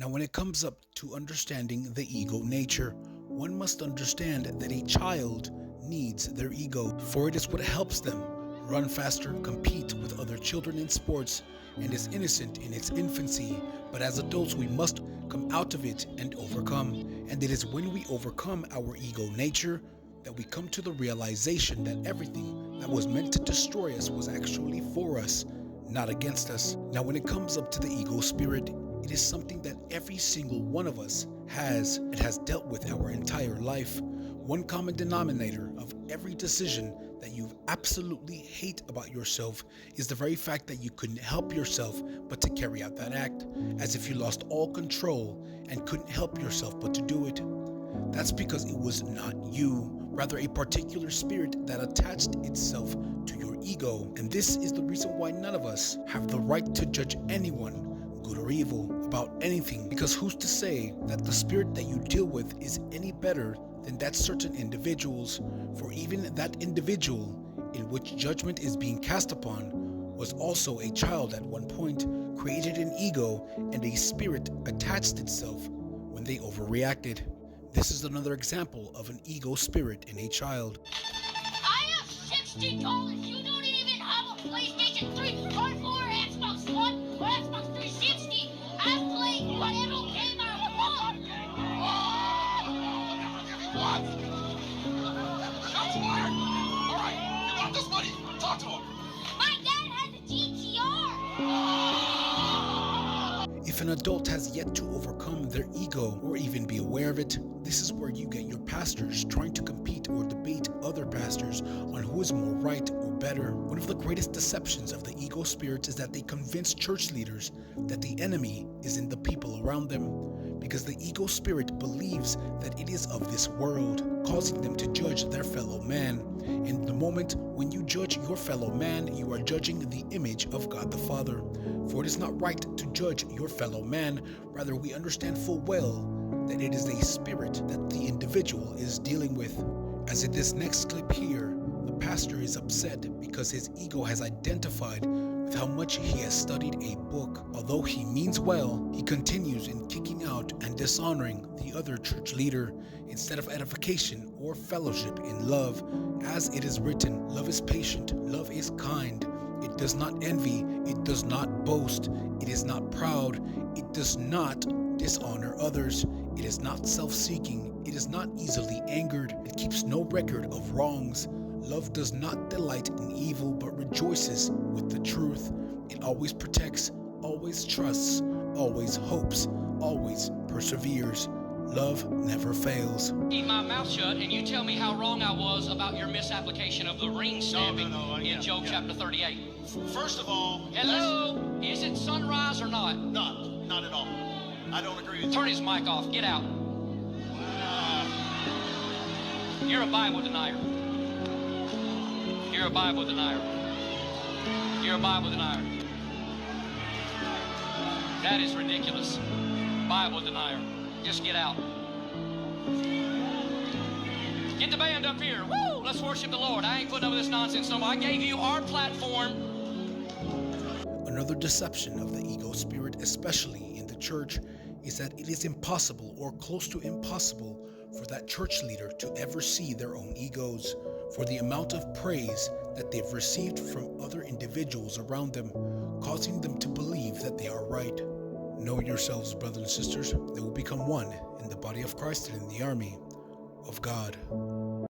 Now, when it comes up to understanding the ego nature, one must understand that a child needs their ego, for it is what helps them run faster, compete with other children in sports, and is innocent in its infancy. But as adults, we must come out of it and overcome. And it is when we overcome our ego nature that we come to the realization that everything that was meant to destroy us was actually for us, not against us. Now, when it comes up to the ego spirit, it is something that every single one of us has and has dealt with our entire life. One common denominator of every decision that you absolutely hate about yourself is the very fact that you couldn't help yourself but to carry out that act, as if you lost all control and couldn't help yourself but to do it. That's because it was not you, rather a particular spirit that attached itself to your ego. And this is the reason why none of us have the right to judge anyone, good or evil, about anything, because who's to say that the spirit that you deal with is any better than that certain individual's? For even that individual in which judgment is being cast upon was also a child at one point, created an ego, and a spirit attached itself when they overreacted. This is another example of an ego spirit in a child. I have $60. You don't even have a PlayStation 3 or 4, Xbox One, or Xbox 360. I'm playing whatever game I want. What? That's weird. All right, you want this money? Talk to him. My dad has a GTR. If an adult has yet to overcome their ego or even be aware of it, this is where you get your pastors trying to compete or debate other pastors on who is more right or better. One of the greatest deceptions of the ego spirit is that they convince church leaders that the enemy is in the people around them, because the ego spirit believes that it is of this world, causing them to judge their fellow man. In the moment when you judge your fellow man, you are judging the image of God the Father. For it is not right to judge your fellow man, rather we understand full well that it is a spirit that the individual is dealing with. As in this next clip here, the pastor is upset because his ego has identified with how much he has studied a book. Although he means well, he continues in kicking out and dishonoring the other church leader instead of edification or fellowship in love. As it is written, love is patient, love is kind. It does not envy, it does not boast, it is not proud, it does not dishonor others, it is not self-seeking, it is not easily angered, it keeps no record of wrongs. Love does not delight in evil, but rejoices with the truth. It always protects, always trusts, always hopes, always perseveres. Love never fails. Keep my mouth shut and you tell me how wrong I was about your misapplication of the ring stamping in Job chapter 38. First of all, Hello? Is it sunrise or not? not at all. I don't agree with you. Turn his mic off. Get out. You're a Bible denier. You're a Bible denier. You're a Bible denier. That is ridiculous. Bible denier. Just get out. Get the band up here. Woo! Let's worship the Lord. I ain't putting up with this nonsense no more. I gave you our platform. Another deception of the ego spirit, especially in the church, is that it is impossible or close to impossible for that church leader to ever see their own egos, for the amount of praise that they've received from other individuals around them, causing them to believe that they are right. Know yourselves, brothers and sisters, that will become one in the body of Christ and in the army of God.